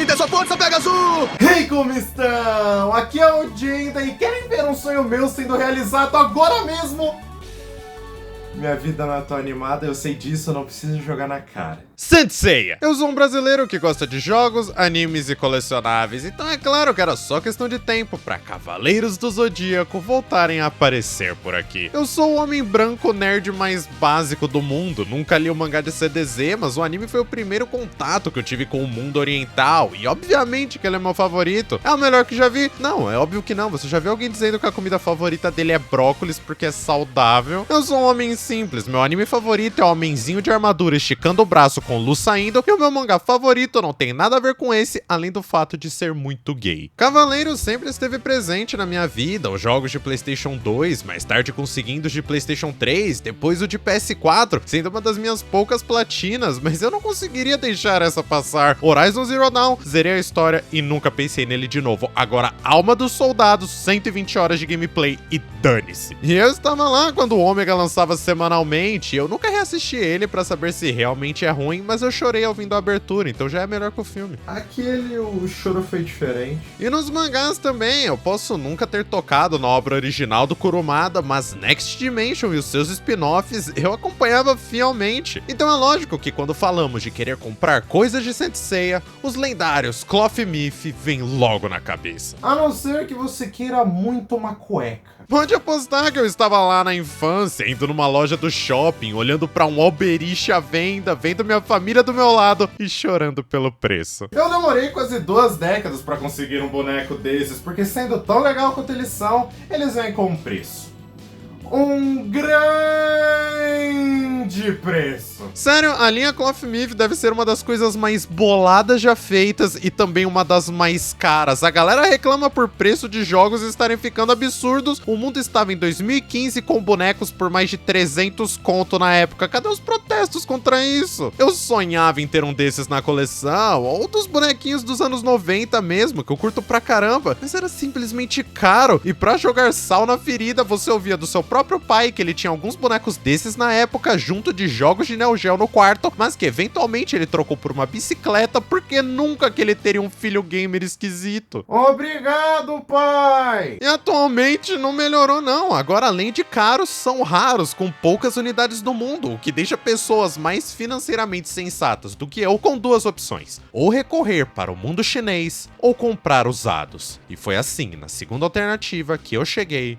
Me dê sua força, Pegasus! Hey, como estão? Aqui é o Jenda e querem ver um sonho meu sendo realizado agora mesmo? Minha vida não é tão animada, eu sei disso, eu não preciso jogar na cara. Saint Seiya! Eu sou um brasileiro que gosta de jogos, animes e colecionáveis, então é claro que era só questão de tempo pra Cavaleiros do Zodíaco voltarem a aparecer por aqui. Eu sou o homem branco nerd mais básico do mundo, nunca li o mangá de CDZ, mas o anime foi o primeiro contato que eu tive com o mundo oriental, e obviamente que ele é meu favorito. É o melhor que já vi? Não, é óbvio que não, você já viu alguém dizendo que a comida favorita dele é brócolis porque é saudável? Eu sou um homem simples, meu anime favorito é o homenzinho de armadura esticando o braço com luz saindo, e o meu mangá favorito não tem nada a ver com esse, além do fato de ser muito gay. Cavaleiros sempre esteve presente na minha vida, os jogos de PlayStation 2, mais tarde conseguindo os de PlayStation 3, depois o de PS4, sendo uma das minhas poucas platinas, mas eu não conseguiria deixar essa passar. Horizon Zero Dawn, zerei a história e nunca pensei nele de novo. Agora, Alma dos Soldados, 120 horas de gameplay e dane-se. E eu estava lá quando o Ômega lançava semanalmente, eu nunca reassisti ele pra saber se realmente é ruim, mas eu chorei ouvindo a abertura, então já é melhor que o filme. O choro foi diferente. E nos mangás também, eu posso nunca ter tocado na obra original do Kurumada, mas Next Dimension e os seus spin-offs eu acompanhava fielmente. Então é lógico que quando falamos de querer comprar coisas de Saint Seiya, os lendários Cloth Myth vêm logo na cabeça. A não ser que você queira muito uma cueca. Pode apostar que eu estava lá na infância, indo numa loja do shopping, olhando pra um alberich à venda, vendo minha família do meu lado e chorando pelo preço. Eu demorei quase 2 décadas pra conseguir um boneco desses, porque sendo tão legal quanto eles são, eles vêm com um preço. Um grande preço. Sério, a linha Cloth Myth deve ser uma das coisas mais boladas já feitas e também uma das mais caras. A galera reclama por preço de jogos estarem ficando absurdos. O mundo estava em 2015 com bonecos por mais de 300 conto na época. Cadê os protestos contra isso? Eu sonhava em ter um desses na coleção, ou dos bonequinhos dos anos 90 mesmo, que eu curto pra caramba, mas era simplesmente caro. E pra jogar sal na ferida, você ouvia do seu próprio pai que ele tinha alguns bonecos desses na época, junto de jogos de Neo Geo no quarto, mas que eventualmente ele trocou por uma bicicleta, porque nunca que ele teria um filho gamer esquisito. Obrigado, pai! E atualmente não melhorou não, agora além de caros, são raros, com poucas unidades no mundo, o que deixa pessoas mais financeiramente sensatas do que eu com 2 opções, ou recorrer para o mundo chinês, ou comprar usados. E foi assim, na segunda alternativa, que eu cheguei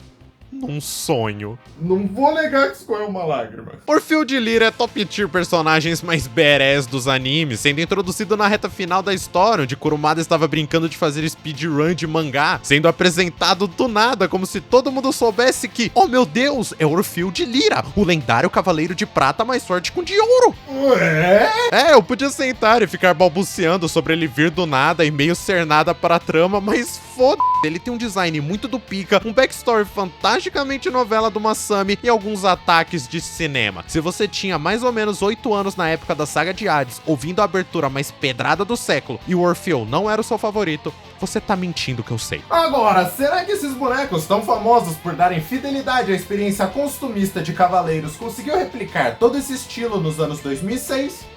num sonho. Não vou negar que escorreu uma lágrima. Orfeu de Lira é top tier personagens mais badass dos animes, sendo introduzido na reta final da história, onde Kurumada estava brincando de fazer speedrun de mangá, sendo apresentado do nada, como se todo mundo soubesse que, oh meu Deus, é Orfeu de Lira, o lendário cavaleiro de prata mais forte com de ouro. Ué? É, eu podia sentar e ficar balbuciando sobre ele vir do nada e meio ser nada para a trama, mas foda-se, ele tem um design muito do pica, um backstory fantasticamente novela do Masami e alguns ataques de cinema. Se você tinha mais ou menos 8 anos na época da saga de Hades, ouvindo a abertura mais pedrada do século e o Orfeu não era o seu favorito, você tá mentindo que eu sei. Agora, será que esses bonecos tão famosos por darem fidelidade à experiência costumista de Cavaleiros conseguiu replicar todo esse estilo nos anos 2006?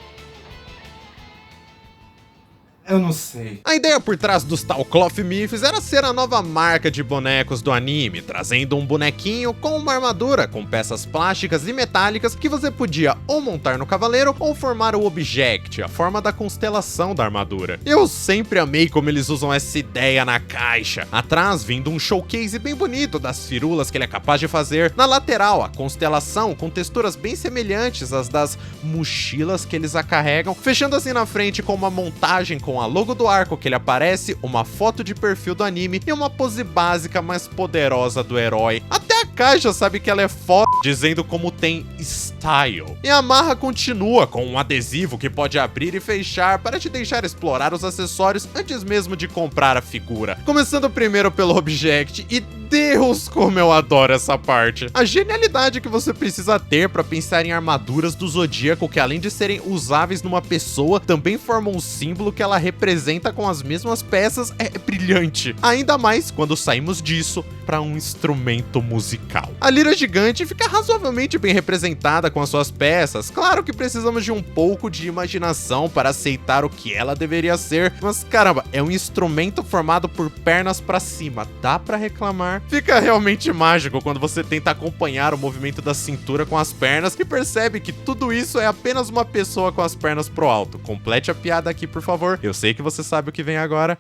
Eu não sei. A ideia por trás dos tal Cloth Myths era ser a nova marca de bonecos do anime, trazendo um bonequinho com uma armadura com peças plásticas e metálicas que você podia ou montar no cavaleiro ou formar o Object, a forma da constelação da armadura. Eu sempre amei como eles usam essa ideia na caixa. Atrás, vindo um showcase bem bonito das firulas que ele é capaz de fazer. Na lateral, a constelação com texturas bem semelhantes às das mochilas que eles a carregam, fechando assim na frente com uma montagem com a logo do arco que ele aparece, uma foto de perfil do anime e uma pose básica mais poderosa do herói. Até a caixa sabe que ela é foda, dizendo como tem style. E a marra continua com um adesivo que pode abrir e fechar para te deixar explorar os acessórios antes mesmo de comprar a figura. Começando primeiro pelo Object e Deus, como eu adoro essa parte. A genialidade que você precisa ter pra pensar em armaduras do Zodíaco que, além de serem usáveis numa pessoa, também formam um símbolo que ela representa com as mesmas peças, é brilhante. Ainda mais quando saímos disso para um instrumento musical. A lira gigante fica razoavelmente bem representada com as suas peças. Claro que precisamos de um pouco de imaginação para aceitar o que ela deveria ser, mas caramba, é um instrumento formado por pernas para cima. Dá para reclamar? Fica realmente mágico quando você tenta acompanhar o movimento da cintura com as pernas e percebe que tudo isso é apenas uma pessoa com as pernas pro alto. Complete a piada aqui, por favor. Eu sei que você sabe o que vem agora.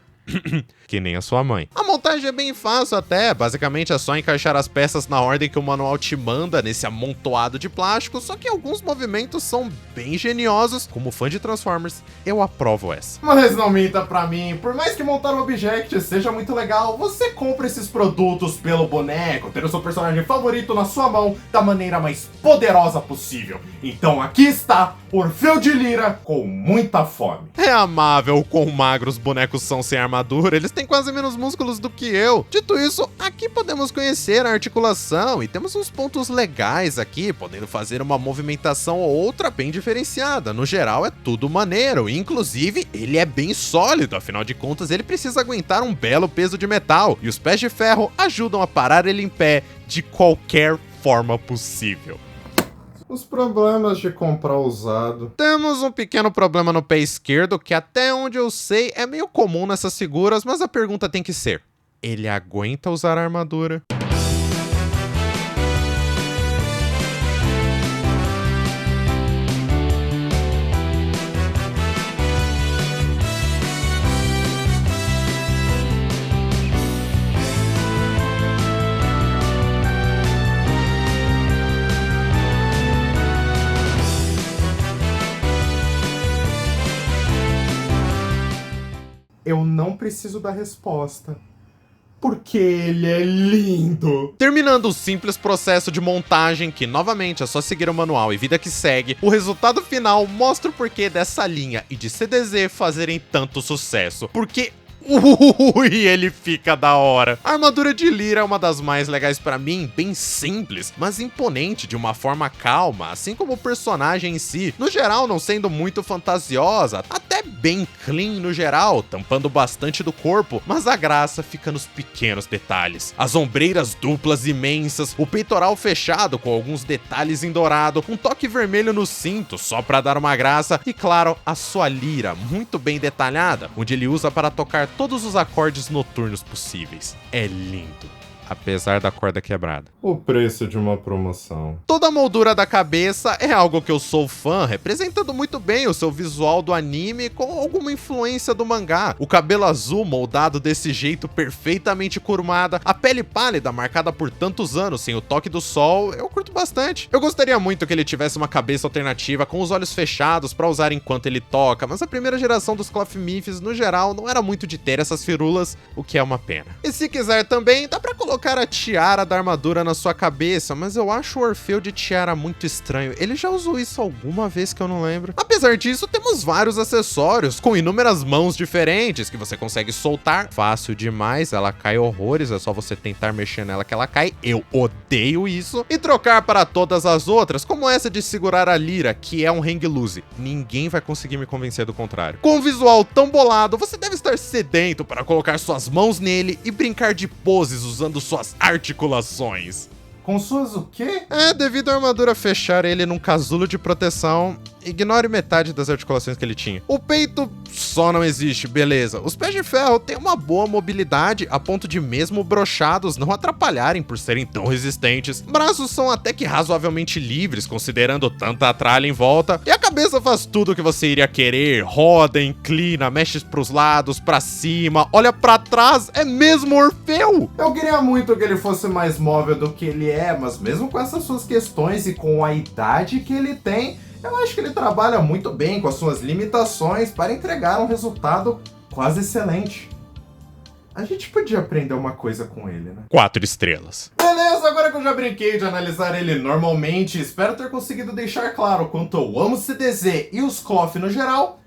Que nem a sua mãe. A montagem é bem fácil até, basicamente é só encaixar as peças na ordem que o manual te manda nesse amontoado de plástico, só que alguns movimentos são bem geniosos. Como fã de Transformers, eu aprovo essa. Mas não minta pra mim, por mais que montar o Object seja muito legal, você compra esses produtos pelo boneco, ter o seu personagem favorito na sua mão da maneira mais poderosa possível. Então aqui está Orfeu de Lira com muita fome. É amável o quão magros os bonecos são sem armadura, eles têm quase menos músculos do que eu. Dito isso, aqui podemos conhecer a articulação e temos uns pontos legais aqui, podendo fazer uma movimentação ou outra bem diferenciada. No geral é tudo maneiro, inclusive ele é bem sólido, afinal de contas ele precisa aguentar um belo peso de metal, e os pés de ferro ajudam a parar ele em pé de qualquer forma possível. Os problemas de comprar usado. Temos um pequeno problema no pé esquerdo, que até onde eu sei é meio comum nessas figuras, mas a pergunta tem que ser: ele aguenta usar a armadura? Eu não preciso da resposta, porque ele é lindo. Terminando o simples processo de montagem, que novamente é só seguir o manual e vida que segue, o resultado final mostra o porquê dessa linha e de CDZ fazerem tanto sucesso. Porque ele fica da hora. A armadura de Lira é uma das mais legais pra mim, bem simples, mas imponente de uma forma calma, assim como o personagem em si, no geral não sendo muito fantasiosa, até bem clean no geral, tampando bastante do corpo, mas a graça fica nos pequenos detalhes. As ombreiras duplas imensas, o peitoral fechado com alguns detalhes em dourado, um toque vermelho no cinto só pra dar uma graça, e claro, a sua lira muito bem detalhada, onde ele usa para tocar todos os acordes noturnos possíveis. É lindo, apesar da corda quebrada. O preço de uma promoção. Toda a moldura da cabeça é algo que eu sou fã, representando muito bem o seu visual do anime com alguma influência do mangá. O cabelo azul moldado desse jeito perfeitamente curvada, a pele pálida marcada por tantos anos sem o toque do sol, eu curto bastante. Eu gostaria muito que ele tivesse uma cabeça alternativa com os olhos fechados pra usar enquanto ele toca, mas a primeira geração dos Cloth Myths no geral não era muito de ter essas firulas, o que é uma pena. E se quiser também, dá pra colocar a tiara da armadura na sua cabeça, mas eu acho o Orfeu de tiara muito estranho. Ele já usou isso alguma vez que eu não lembro. Apesar disso, temos vários acessórios com inúmeras mãos diferentes que você consegue soltar. Fácil demais, ela cai horrores, é só você tentar mexer nela que ela cai. Eu odeio isso. E trocar para todas as outras, como essa de segurar a lira, que é um hang loose. Ninguém vai conseguir me convencer do contrário. Com um visual tão bolado, você deve estar sedento para colocar suas mãos nele e brincar de poses usando suas articulações. Com suas o quê? Devido à armadura fechar ele num casulo de proteção, ignore metade das articulações que ele tinha. O peito só não existe, beleza. Os pés de ferro têm uma boa mobilidade, a ponto de mesmo brochados não atrapalharem por serem tão resistentes. Braços são até que razoavelmente livres, considerando tanta tralha em volta. E a cabeça faz tudo o que você iria querer. Roda, inclina, mexe pros lados, pra cima, olha pra trás, é mesmo Orfeu! Eu queria muito que ele fosse mais móvel do que ele é, mas mesmo com essas suas questões e com a idade que ele tem, eu acho que ele trabalha muito bem com as suas limitações para entregar um resultado quase excelente. A gente podia aprender uma coisa com ele, né? 4 estrelas. Beleza, agora que eu já brinquei de analisar ele normalmente, espero ter conseguido deixar claro quanto eu amo CDZ e os Cloth no geral.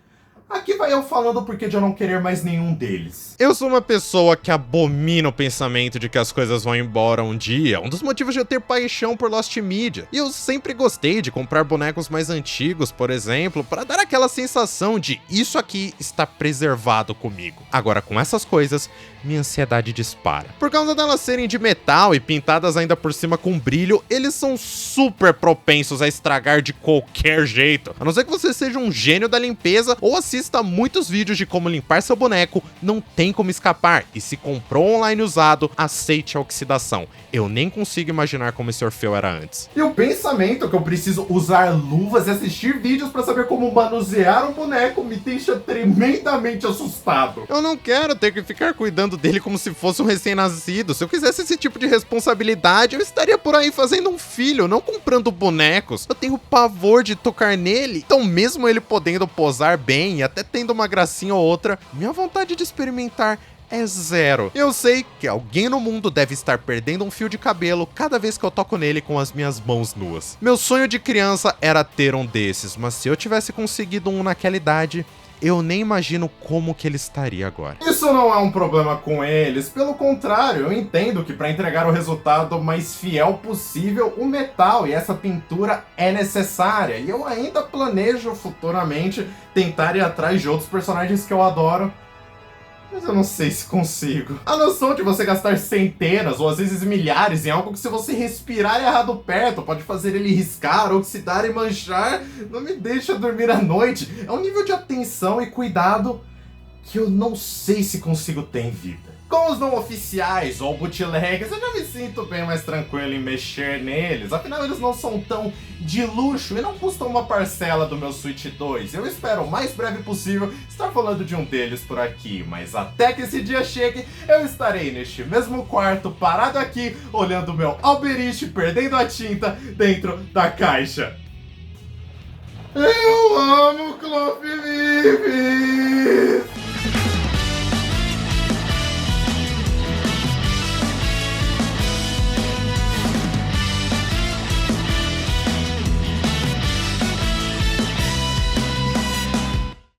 Aqui vai eu falando o porquê de eu não querer mais nenhum deles. Eu sou uma pessoa que abomina o pensamento de que as coisas vão embora um dia, um dos motivos de eu ter paixão por Lost Media. E eu sempre gostei de comprar bonecos mais antigos, por exemplo, para dar aquela sensação de isso aqui está preservado comigo. Agora, com essas coisas, minha ansiedade dispara. Por causa delas serem de metal e pintadas ainda por cima com brilho, eles são super propensos a estragar de qualquer jeito. A não ser que você seja um gênio da limpeza ou assista a muitos vídeos de como limpar seu boneco, não tem como escapar. E se comprou online usado, aceite a oxidação. Eu nem consigo imaginar como esse Orfeu era antes. E o pensamento que eu preciso usar luvas e assistir vídeos pra saber como manusear um boneco me deixa tremendamente assustado. Eu não quero ter que ficar cuidando dele como se fosse um recém-nascido. Se eu quisesse esse tipo de responsabilidade, eu estaria por aí fazendo um filho, não comprando bonecos. Eu tenho pavor de tocar nele. Então, mesmo ele podendo posar bem e até tendo uma gracinha ou outra, minha vontade de experimentar é zero. Eu sei que alguém no mundo deve estar perdendo um fio de cabelo cada vez que eu toco nele com as minhas mãos nuas. Meu sonho de criança era ter um desses, mas se eu tivesse conseguido um naquela idade, eu nem imagino como que ele estaria agora. Isso não é um problema com eles, pelo contrário, eu entendo que para entregar o resultado mais fiel possível, o metal e essa pintura é necessária, e eu ainda planejo futuramente tentar ir atrás de outros personagens que eu adoro, mas eu não sei se consigo. A noção de você gastar centenas ou às vezes milhares em algo que se você respirar errado perto pode fazer ele riscar, oxidar e manchar não me deixa dormir à noite. É um nível de atenção e cuidado que eu não sei se consigo ter em vida. Com os não oficiais ou bootlegs, eu já me sinto bem mais tranquilo em mexer neles. Afinal, eles não são tão de luxo e não custam uma parcela do meu Switch 2. Eu espero o mais breve possível estar falando de um deles por aqui. Mas até que esse dia chegue, eu estarei neste mesmo quarto, parado aqui, olhando o meu Alberich perdendo a tinta dentro da caixa. Eu amo Clopimif!